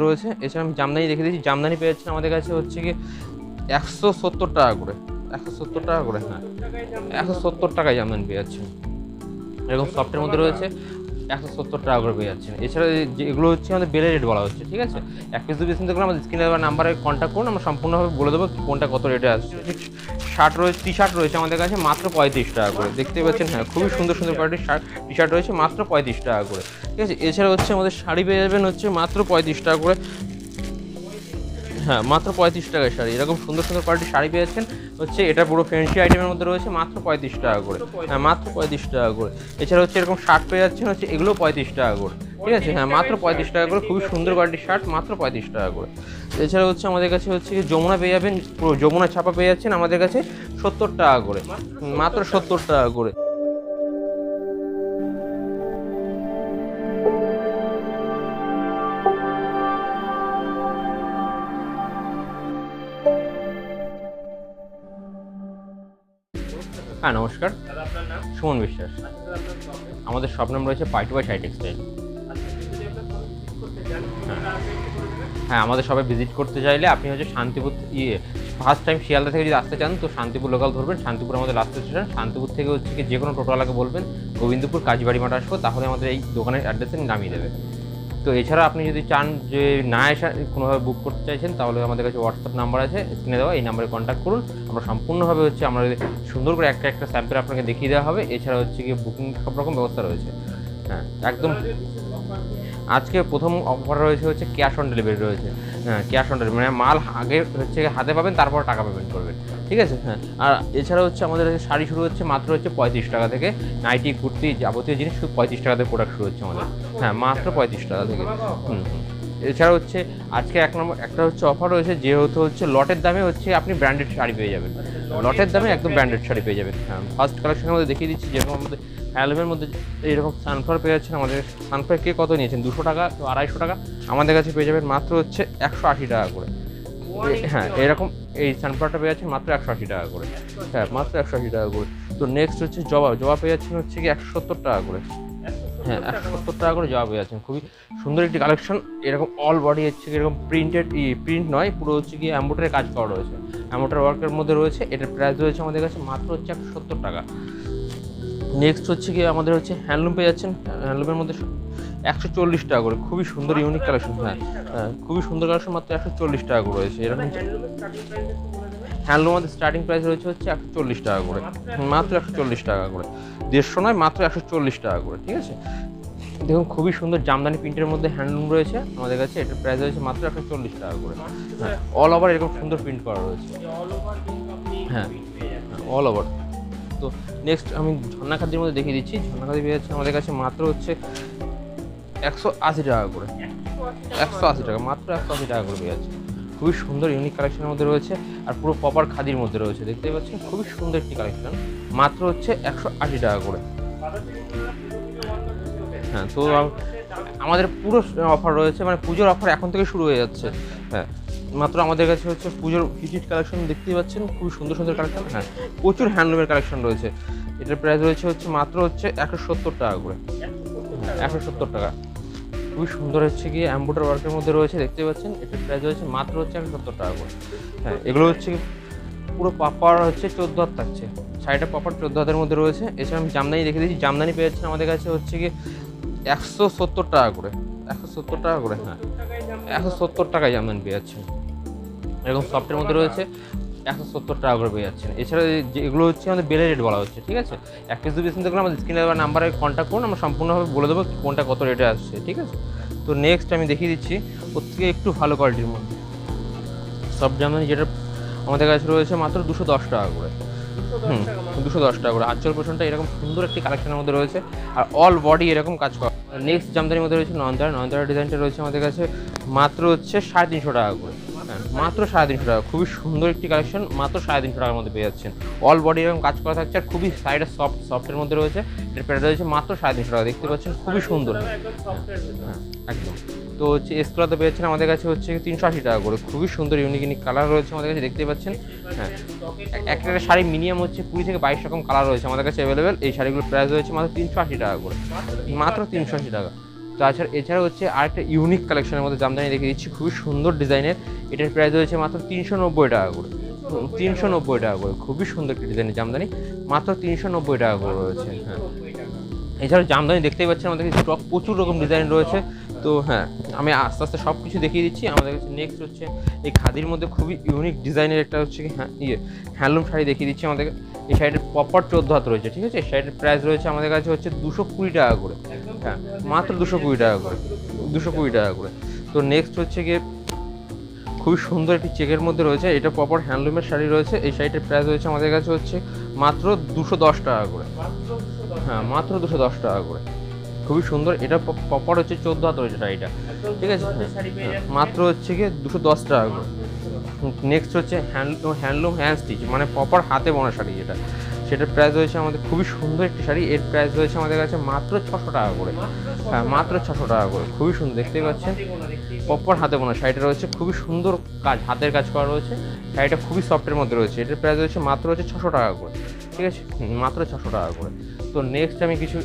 রয়েছে। এছাড়া আমি জামদানি দেখে দিয়েছি, জামদানি পেয়ে যাচ্ছেন আমাদের কাছে হচ্ছে কি 170 টাকা করে, 170 টাকা করে, হ্যাঁ 170 টাকায় জামদানি পেয়ে যাচ্ছেন। এরকম সফটের মধ্যে রয়েছে 170 টাকা করে পেয়ে যাচ্ছেন। এছাড়া যেগুলো হচ্ছে আমাদের বেলের রেট বলা হচ্ছে, ঠিক আছে। 1 পিস 2 পিস নিতে গেলে আমাদের স্ক্রিনে দেওয়া নাম্বারে কন্ট্যাক্ট করুন, আমরা সম্পূর্ণভাবে বলে দেবো কোনটা কত রেটে আসছে। শার্ট রয়েছে, টি শার্ট রয়েছে আমাদের কাছে মাত্র 35 টাকা করে, দেখতে পাচ্ছেন। হ্যাঁ, খুবই সুন্দর সুন্দর কোয়ালিটির শার্ট টি শার্ট রয়েছে মাত্র 35 টাকা করে, ঠিক আছে। এছাড়া হচ্ছে আমাদের শাড়ি পেয়ে যাবেন হচ্ছে মাত্র 35 টাকা করে, হ্যাঁ মাত্র 35 টাকায় শাড়ি। এরকম সুন্দর সুন্দর কোয়ালিটির শাড়ি পেয়ে যাচ্ছেন হচ্ছে, এটা পুরো ফ্যান্সি আইটেমের মধ্যে রয়েছে মাত্র 35 টাকা করে, হ্যাঁ মাত্র 35 টাকা করে। এছাড়া হচ্ছে এরকম শার্ট পেয়ে যাচ্ছেন হচ্ছে, এগুলো 35 টাকা করে, ঠিক আছে, হ্যাঁ মাত্র 35 টাকা করে, খুবই সুন্দর কোয়ালিটির শার্ট মাত্র 35 টাকা করে। এছাড়া হচ্ছে আমাদের কাছে হচ্ছে যমুনা পেয়ে যাবেন, পুরো যমুনা ছাপা পেয়ে যাচ্ছেন আমাদের কাছে 70 টাকা করে, মাত্র 70 টাকা করে। হ্যাঁ নমস্কার, সুমন বিশ্বাস। আমাদের শপ নাম রয়েছে পাই টু বাই সাই টেক্সটাইল। হ্যাঁ, আমাদের সবাই ভিজিট করতে চাইলে আপনি হচ্ছে শান্তিপুর ফার্স্ট টাইম শিয়ালদা থেকে যদি আসতে চান তো শান্তিপুর লোকাল ধরবেন। শান্তিপুর আমাদের লাস্ট স্টেশন। শান্তিপুর থেকে হচ্ছে কি যে কোনো টোটোওয়ালাকে বলবেন গোবিন্দপুর কাজীবাড়ি মাঠ আসবো, তাহলে আমাদের এই দোকানের অ্যাড্রেসে নামিয়ে দেবে। তো এছাড়া আপনি যদি চান যে না এসে কোনোভাবে বুক করতে চাইছেন, তাহলে আমাদের কাছে হোয়াটসঅ্যাপ নাম্বার আছে স্ক্রিনে দেওয়া, এই নাম্বারে কন্ট্যাক্ট করুন। আমরা সম্পূর্ণভাবে হচ্ছে আমরা সুন্দর করে একটা একটা স্যাম্পল আপনাকে দেখিয়ে দেওয়া হবে। এছাড়া হচ্ছে কি বুকিং সব রকম ব্যবস্থা রয়েছে। হ্যাঁ একদম। আজকে প্রথম অফার রয়েছে হচ্ছে ক্যাশ অন ডেলিভারি রয়েছে। হ্যাঁ ক্যাশ অন ডেলিভারি, মানে মাল আগে হচ্ছে হাতে পাবেন, তারপর টাকা পেমেন্ট করবেন, ঠিক আছে। হ্যাঁ, আর এছাড়া হচ্ছে আমাদের শাড়ি শুরু হচ্ছে মাত্র হচ্ছে 35 টাকা থেকে, নাইটি কুর্তি যাবতীয় জিনিস শুধু 35 টাকা থেকে প্রোডাক্ট শুরু হচ্ছে আমাদের। হ্যাঁ মাত্র 35 টাকা থেকে। এছাড়া হচ্ছে আজকে একটা হচ্ছে অফার রয়েছে, যেহেতু হচ্ছে লটের দামে হচ্ছে আপনি ব্র্যান্ডেড শাড়ি পেয়ে যাবেন, লটের দামে একদম ব্র্যান্ডেড শাড়ি পেয়ে যাবেন। হ্যাঁ, ফার্স্ট কালেকশনের মধ্যে দেখিয়ে দিচ্ছি, যেরকম আমাদের হ্যান্ডলুমের মধ্যে এইরকম সানফ্লাওয়ার পেয়ে যাচ্ছেন। আমাদের সানফ্লাওয়ার কে কত নিয়েছেন, 200 টাকা তো 250 টাকা, আমাদের কাছে পেয়ে যাবেন মাত্র হচ্ছে 180 টাকা করে। হ্যাঁ এরকম এই সানফ্লাওয়ারটা পেয়ে যাচ্ছেন মাত্র 180 টাকা করে, হ্যাঁ মাত্র 180 টাকা করে। তো নেক্সট হচ্ছে জবা পেয়ে যাচ্ছেন হচ্ছে কি 170 টাকা করে, হ্যাঁ 170 টাকা করে জবা পেয়ে যাচ্ছেন। খুবই সুন্দর একটি কালেকশন। এরকম অল বডি হচ্ছে এরকম প্রিন্ট নয়, পুরো হচ্ছে গিয়ে এমব্রয়ডারি কাজ করা রয়েছে, এমব্রয়ডারি ওয়ার্কের মধ্যে রয়েছে। এটার প্রাইস রয়েছে আমাদের কাছে মাত্র হচ্ছে 170 টাকা। নেক্সট হচ্ছে কি আমাদের হচ্ছে হ্যান্ডলুম পেয়ে যাচ্ছেন, হ্যান্ডলুমের মধ্যে 140 টাকা করে, খুবই সুন্দর ইউনিক কালেকশন। হ্যাঁ খুবই সুন্দর কালেকশন, মাত্র 140 টাকা করে রয়েছে। এরকম হ্যান্ডলুম আমাদের স্টার্টিং প্রাইস রয়েছে হচ্ছে 140 টাকা করে, মাত্র 140 টাকা করে, 150 নয় মাত্র 140 টাকা করে, ঠিক আছে। দেখুন খুবই সুন্দর জামদানি প্রিন্টের মধ্যে হ্যান্ডলুম রয়েছে আমাদের কাছে, এটার প্রাইস রয়েছে মাত্র 140 টাকা করে। হ্যাঁ অল ওভার এরকম সুন্দর প্রিন্ট করা রয়েছে, হ্যাঁ অল ওভার। তো নেক্সট আমি ঝর্ণা খাদির মধ্যে দেখিয়ে দিচ্ছি। ঝর্ণা খাদি পেয়ে যাচ্ছে আমাদের কাছে মাত্র হচ্ছে 180 টাকা করে, 180 টাকা, মাত্র 180 টাকা করে পেয়ে যাচ্ছে। খুবই সুন্দর ইউনিক কালেকশনের মধ্যে রয়েছে, আর পুরো প্রপার খাদির মধ্যে রয়েছে, দেখতেই পাচ্ছেন খুবই সুন্দর একটি কালেকশন, মাত্র হচ্ছে 180 টাকা করে। হ্যাঁ তো আমাদের পুরো অফার রয়েছে, মানে পুজোর অফার এখন থেকে শুরু হয়ে যাচ্ছে। হ্যাঁ মাত্র আমাদের কাছে হচ্ছে পুজোর হিট কালেকশন দেখতেই পাচ্ছেন, খুবই সুন্দর সুন্দর কালেকশন। হ্যাঁ প্রচুর হ্যান্ডলুমের কালেকশন রয়েছে। এটার প্রাইস রয়েছে হচ্ছে মাত্র হচ্ছে 170 টাকা করে, 170 টাকা। খুবই সুন্দর হচ্ছে গিয়ে এমব্রয়ডারি ওয়ার্কের মধ্যে রয়েছে, দেখতেই পাচ্ছেন। এটার প্রাইস রয়েছে মাত্র হচ্ছে 170 টাকা করে। হ্যাঁ এগুলো হচ্ছে পুরো পাপার হচ্ছে 14 হাত থাকছে, শাড়িটা পাপার 14 হাতের মধ্যে রয়েছে। এছাড়া আমি জামদানি দেখে দিয়েছি, জামদানি পেয়ে যাচ্ছেন আমাদের কাছে হচ্ছে কি 170 টাকা করে, 170 টাকা করে, হ্যাঁ 170 টাকায় জামদানি পেয়ে যাচ্ছেন। এরকম সফটের মধ্যে রয়েছে 170 টাকা করে পেয়ে যাচ্ছেন। এছাড়া যেগুলো হচ্ছে আমাদের বেলের রেট বলা হচ্ছে, ঠিক আছে। 1 পিস 2 পিস নিতে গেলে আমাদের স্ক্রিনে দেওয়া নাম্বারে কন্ট্যাক্ট করুন, আমরা সম্পূর্ণভাবে বলে দেবো কোনটা কত রেটে আসছে, ঠিক আছে। তো নেক্সট আমি দেখিয়ে দিচ্ছি ওর থেকে একটু ভালো কোয়ালিটির মধ্যে সফট জামদানি, যেটা আমাদের কাছে রয়েছে মাত্র 210 টাকা করে, 210 টাকা করে। আঁচল পোষণটা এরকম সুন্দর একটি কালেকশনের মধ্যে রয়েছে, আর অল বডি এরকম কাজ করা। নেক্সট জামদানির মধ্যে রয়েছে নয়নতারা ডিজাইনটা রয়েছে আমাদের কাছে মাত্র হচ্ছে 350 টাকা করে, হ্যাঁ মাত্র 350 টাকা। খুবই সুন্দর একটি কালেকশন, মাত্র 350 টাকার মধ্যে পেয়ে যাচ্ছেন। অল বডি এরকম কাজ করা থাকছে, আর খুবই সাইডে সফটের মধ্যে রয়েছে। এর প্রাইস রয়েছে মাত্র 350 টাকা, দেখতে পাচ্ছেন খুবই সুন্দর। হ্যাঁ একদম। তো হচ্ছে এসক্লাতে পেয়েছেন আমাদের কাছে হচ্ছে 380 টাকা করে, খুবই সুন্দর ইউনিক কালার রয়েছে আমাদের কাছে, দেখতেই পাচ্ছেন। হ্যাঁ একটা শাড়ি মিনিমাম হচ্ছে 20 থেকে 22 রকম কালার রয়েছে আমাদের কাছে অ্যাভেলেবেল। এই শাড়িগুলোর প্রাইস রয়েছে মাত্র 380 টাকা করে, মাত্র 380 টাকা। এছাড়া হচ্ছে আরেকটা ইউনিক কালেকশনের মধ্যে জামদানি দেখিয়ে দিচ্ছি, খুবই সুন্দর ডিজাইনের। এটার প্রাইস রয়েছে মাত্র 390 টাকা করে, 390 টাকা করে। খুবই সুন্দর একটি ডিজাইনের জামদানি, মাত্র 390 টাকা করে রয়েছে। হ্যাঁ, এছাড়াও জামদানি দেখতেই পাচ্ছেন আমাদের কাছে স্টক প্রচুর রকম ডিজাইন রয়েছে। তো হ্যাঁ, আমি আস্তে আস্তে সব কিছু দেখিয়ে দিচ্ছি। আমাদের কাছে নেক্সট হচ্ছে এই খাদির মধ্যে খুবই ইউনিক ডিজাইনের একটা হচ্ছে কি হ্যান্ডলুম শাড়ি দেখিয়ে দিচ্ছি। আমাদের এই শাড়িটার প্রপার 14 হাত রয়েছে, ঠিক আছে। এই শাড়িটার প্রাইস রয়েছে আমাদের কাছে হচ্ছে 220 টাকা করে। হ্যাঁ, মাত্র 220 টাকা করে, 220 টাকা করে। তো নেক্সট হচ্ছে গিয়ে খুবই সুন্দর একটি চেকের মধ্যে রয়েছে, এটা প্রপার হ্যান্ডলুমের শাড়ি রয়েছে। এই শাড়িটার প্রাইস রয়েছে আমাদের কাছে হচ্ছে মাত্র 210 টাকা করে। হ্যাঁ, মাত্র 210 টাকা করে। খুবই সুন্দর, এটা প্রপার হচ্ছে 14 হাত রয়েছে শাড়িটা, ঠিক আছে। মাত্র হচ্ছে গিয়ে 210 টাকা করে। নেক্সট হচ্ছে হ্যান্ডলুম হ্যান্ড স্টিচ, মানে প্রপার হাতে বোনা শাড়ি যেটা, সেটার প্রাইস রয়েছে আমাদের খুবই সুন্দর একটি শাড়ি। এর প্রাইস রয়েছে আমাদের কাছে মাত্র 600 টাকা করে। হ্যাঁ, মাত্র 600 টাকা করে। খুবই সুন্দর, দেখতেই পাচ্ছেন প্রপার হাতে বোনা শাড়িটা রয়েছে, খুবই সুন্দর কাজ, হাতের কাজ করা রয়েছে। শাড়িটা খুবই সফটের মধ্যে রয়েছে। এটার প্রাইস রয়েছে মাত্র হচ্ছে 600 টাকা করে, ঠিক আছে। মাত্র 600 টাকা করে। তো নেক্সট আমি কিছু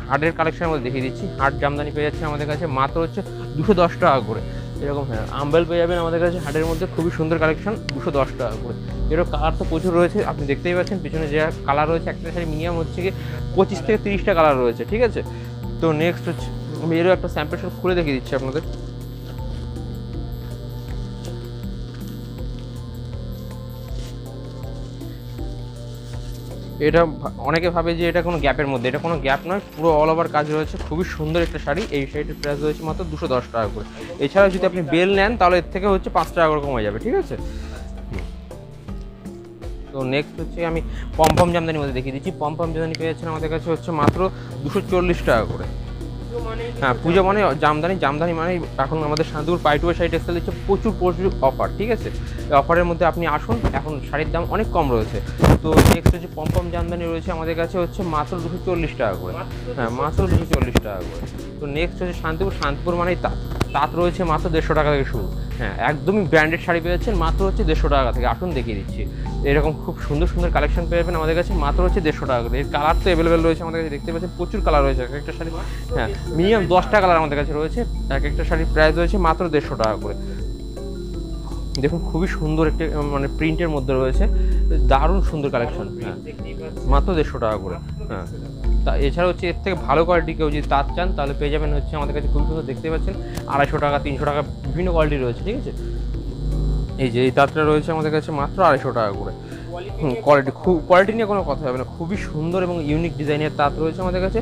হার্ডের কালেকশনের মধ্যে দেখিয়ে দিচ্ছি। হার্ড জামদানি পেয়ে যাচ্ছে আমাদের কাছে মাত্র হচ্ছে 210 টাকা করে। এরকম হ্যাঁ, আম্বেল পেয়ে যাবেন আমাদের কাছে হার্ডের মধ্যে, খুবই সুন্দর কালেকশন, 210 টাকা করে। এরকম কালার তো প্রচুর রয়েছে, আপনি দেখতেই পাচ্ছেন পিছনে যে কালার রয়েছে, একটা শাড়ি মিনিমাম হচ্ছে কি 25 থেকে 30টা কালার রয়েছে, ঠিক আছে। তো নেক্সট হচ্ছে আমি এরও একটা স্যাম্পল শাড়ি খুলে দেখিয়ে দিচ্ছি আপনাদের। এটা অনেকে ভাবে যে এটা কোনো গ্যাপের মধ্যে, এটা কোনো গ্যাপ নয়, পুরো অল ওভার কাজ রয়েছে। খুবই সুন্দর একটা শাড়ি। এই শাড়িটার প্রাইস রয়েছে মাত্র 210 টাকা করে। এছাড়াও যদি আপনি বেল নেন তাহলে এর থেকে হচ্ছে 5 টাকা করে কমে যাবে, ঠিক আছে। তো নেক্সট হচ্ছে আমি পমপম জামদানির মধ্যে দেখিয়ে দিচ্ছি। পমপম জামদানি পেয়ে যাচ্ছেন আমাদের কাছে হচ্ছে মাত্র 240 টাকা করে। হ্যাঁ, পুজো মানে জামদানি মানে এখন আমাদের শান্তিপুর পাইটুয়া শাড়ি টেক্সটাইল দিচ্ছে প্রচুর অফার, ঠিক আছে। এই অফারের মধ্যে আপনি আসুন, এখন শাড়ির দাম অনেক কম রয়েছে। তো নেক্সট হচ্ছে পমপম জামদানি রয়েছে আমাদের কাছে হচ্ছে মাত্র 240 টাকা করে। হ্যাঁ, মাত্র 240 টাকা করে। তো নেক্সট হচ্ছে শান্তিপুর মানেই তাঁত রয়েছে মাত্র 150 টাকা থেকে শুরু। হ্যাঁ, একদমই ব্র্যান্ডেড শাড়ি পেয়ে যাচ্ছেন মাত্র হচ্ছে 150 টাকা থেকে। আসুন দেখিয়ে দিচ্ছি, এরকম খুব সুন্দর সুন্দর কালেকশন পেয়ে যাবেন আমাদের কাছে মাত্র হচ্ছে 150 টাকা করে। এর কালার তো অ্যাভেলেবেল রয়েছে আমাদের কাছে, দেখতে পাচ্ছেন প্রচুর কালার রয়েছে এক একটা শাড়ি। হ্যাঁ, মিনিমাম 10টা কালার আমাদের কাছে রয়েছে। এক একটা শাড়ির প্রাইস রয়েছে মাত্র 150 টাকা করে। দেখুন খুবই সুন্দর একটি মানে প্রিন্টের মধ্যে রয়েছে, দারুণ সুন্দর কালেকশন। হ্যাঁ, মাত্র 150 টাকা করে। হ্যাঁ, তা এছাড়া হচ্ছে এর থেকে ভালো কোয়ালিটি কেউ যদি তাঁত চান তাহলে পেয়ে যাবেন হচ্ছে আমাদের কাছে খুবই সুন্দর, দেখতে পাচ্ছেন 250 টাকা 300 টাকা বিভিন্ন কোয়ালিটি রয়েছে, ঠিক আছে। এই যে এই তাঁতটা রয়েছে আমাদের কাছে মাত্র 250 টাকা করে। কোয়ালিটি নিয়ে কোনো কথা হবে না, খুবই সুন্দর এবং ইউনিক ডিজাইনের তাঁত রয়েছে আমাদের কাছে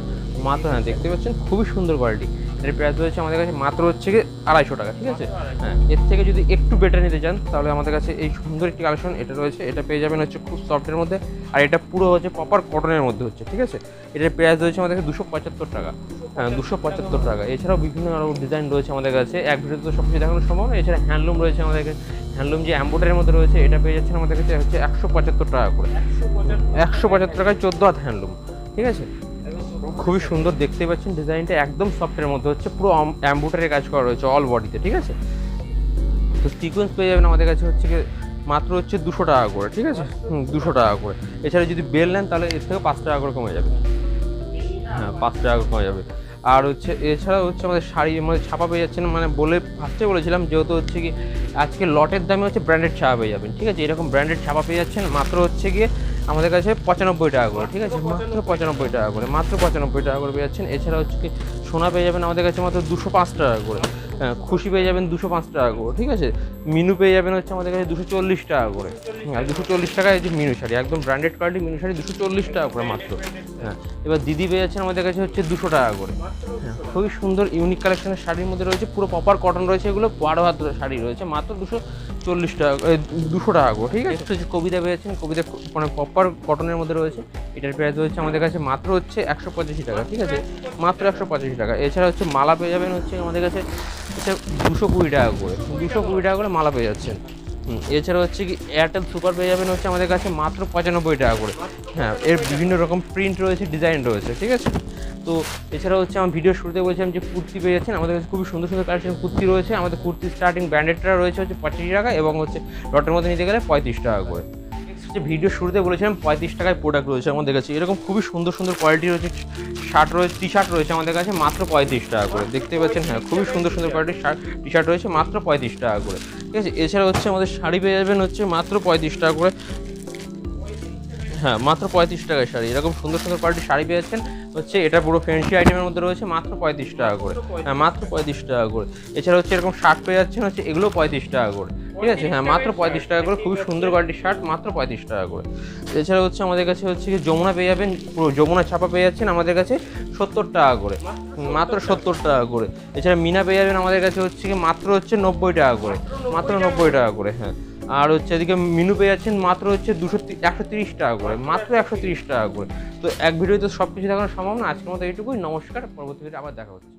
মাত্র। হ্যাঁ, দেখতে পাচ্ছেন খুবই সুন্দর কোয়ালিটি। এর প্রাইস রয়েছে আমাদের কাছে মাত্র হচ্ছে কি 250 টাকা, ঠিক আছে। হ্যাঁ, এর থেকে যদি একটু বেটার নিতে চান তাহলে আমাদের কাছে এই সুন্দর একটি কালেকশন এটা রয়েছে, এটা পেয়ে যাবেন হচ্ছে খুব সফটের মধ্যে, আর এটা পুরো হচ্ছে প্রপার কটনের মধ্যে হচ্ছে, ঠিক আছে। এটার প্রাইস রয়েছে আমাদের কাছে 275 টাকা। হ্যাঁ, 275 টাকা। এছাড়াও বিভিন্ন আরও ডিজাইন রয়েছে আমাদের কাছে, এক ভিডিওতে তো সব কিছু দেখানো সম্ভব না। এছাড়া হ্যান্ডলুম রয়েছে আমাদের কাছে, হ্যান্ডলুম যে এমব্রয়ডারির মধ্যে রয়েছে এটা পেয়ে যাচ্ছেন আমাদের কাছে হচ্ছে 175 টাকা করে। 175 টাকায় 14 হাত হ্যান্ডলুম, ঠিক আছে। খুবই সুন্দর, দেখতে পাচ্ছেন ডিজাইনটা একদম সফটের মধ্যে হচ্ছে, পুরো এমব্রয়ডারির কাজ করা রয়েছে অল বডিতে, ঠিক আছে। তো সিকোয়েন্স পেয়ে যাবেন আমাদের কাছে হচ্ছে মাত্র হচ্ছে 200 টাকা করে, ঠিক আছে। 200 টাকা করে। এছাড়া যদি বেল নেন তাহলে এর থেকে 5 টাকা করে কমে যাবে। হ্যাঁ, 5 টাকা করে কমে যাবে। আর হচ্ছে এছাড়া হচ্ছে আমাদের শাড়ি মানে ছাপা পেয়ে যাচ্ছেন, মানে ফার্স্টে বলেছিলাম যেহেতু হচ্ছে কি আজকে লটের দামে হচ্ছে ব্র্যান্ডেড ছাপা পেয়ে যাবেন, ঠিক আছে। এরকম ব্র্যান্ডেড ছাপা পেয়ে যাচ্ছেন মাত্র হচ্ছে গিয়ে আমাদের কাছে 95 টাকা করে, ঠিক আছে। মাত্র 95 টাকা করে, মাত্র 95 টাকা করে পেয়ে যাচ্ছেন। এছাড়া হচ্ছে কি সোনা পেয়ে যাবেন আমাদের কাছে মাত্র 205 টাকা করে। খুশি পেয়ে যাবেন 205 টাকা করে, ঠিক আছে। মিনু পেয়ে যাবেন হচ্ছে আমাদের কাছে 240 টাকা করে। আর 240 টাকায় যে মিনু শাড়ি, একদম ব্র্যান্ডেড কোয়ালিটি মিনু শাড়ি 240 টাকা করে মাত্র। হ্যাঁ, এবার দিদি পেয়ে যাচ্ছেন আমাদের কাছে হচ্ছে 200 টাকা করে। হ্যাঁ, খুবই সুন্দর ইউনিক কালেকশনের শাড়ির মধ্যে রয়েছে, পুরো প্রপার কটন রয়েছে, এগুলো 12 হাত শাড়ি রয়েছে মাত্র 240 টাকা 200 টাকা করে, ঠিক আছে। হচ্ছে কবিতা পেয়েছেন, কবিতা মানে প্রপার কটনের মধ্যে রয়েছে। এটার প্রাইস রয়েছে আমাদের কাছে মাত্র হচ্ছে 185 টাকা, ঠিক আছে। মাত্র 185 টাকা। এছাড়া হচ্ছে মালা পেয়ে যাবেন হচ্ছে আমাদের কাছে হচ্ছে 220 টাকা করে, 220 টাকা করে মালা পেয়ে যাচ্ছেন। এছাড়া হচ্ছে কি এয়ারটেল সুপার পেয়ে যাবেন হচ্ছে আমাদের কাছে মাত্র 95 টাকা করে। হ্যাঁ, এর বিভিন্ন রকম প্রিন্ট রয়েছে, ডিজাইন রয়েছে, ঠিক আছে। তো এছাড়া হচ্ছে আমার ভিডিও শুরুতে বলছিলাম যে কুর্তি পেয়ে যাচ্ছেন আমাদের কাছে, খুবই সুন্দর সুন্দর কালেকশন কুর্তি রয়েছে আমাদের। কুর্তি স্টার্টিং ব্র্যান্ডেডটা রয়েছে হচ্ছে 25 টাকা এবং হচ্ছে লটের মধ্যে নিতে গেলে 35 টাকা করে। নেক্সট হচ্ছে ভিডিও শুরুতে বলেছিলাম 35 টাকায় প্রোডাক্ট রয়েছে আমাদের কাছে, এরকম খুবই সুন্দর সুন্দর কোয়ালিটি রয়েছে শার্ট রয়েছে, টি শার্ট রয়েছে আমাদের কাছে মাত্র 35 টাকা করে, দেখতে পাচ্ছেন। হ্যাঁ, খুবই সুন্দর সুন্দর কোয়ালিটির শার্ট টি শার্ট রয়েছে মাত্র 35 টাকা করে, ঠিক আছে। এছাড়া হচ্ছে আমাদের শাড়ি পেয়ে যাবেন হচ্ছে মাত্র 35 টাকা করে। হ্যাঁ, মাত্র 35 টাকায় শাড়ি, এরকম সুন্দর সুন্দর কোয়ালিটির শাড়ি পেয়ে যাচ্ছেন হচ্ছে। এটা পুরো ফ্যান্সি আইটেমের মধ্যে রয়েছে মাত্র 35 টাকা করে। হ্যাঁ, মাত্র 35 টাকা করে। এছাড়া হচ্ছে এরকম শার্ট পেয়ে যাচ্ছেন হচ্ছে, এগুলো 35 টাকা করে, ঠিক আছে। হ্যাঁ, মাত্র 35 টাকা করে, খুবই সুন্দর কোয়ালিটির শার্ট মাত্র 35 টাকা করে। এছাড়া হচ্ছে আমাদের কাছে হচ্ছে কি যমুনা পেয়ে যাবেন, পুরো যমুনা ছাপা পেয়ে যাচ্ছেন আমাদের কাছে 70 টাকা করে, মাত্র 70 টাকা করে। এছাড়া মিনা পেয়ে যাবেন আমাদের কাছে হচ্ছে কি মাত্র হচ্ছে 90 টাকা করে, মাত্র 90 টাকা করে। হ্যাঁ, আর হচ্ছে এদিকে মিনু পেয়ে যাচ্ছেন মাত্র হচ্ছে 130 টাকা করে, মাত্র 130 টাকা করে। তো এক ভিডিওতে সব কিছু দেখানো সম্ভব না, আজকের মতো এইটুকুই। নমস্কার, পরবর্তী ভিডিও আবার দেখা হচ্ছে।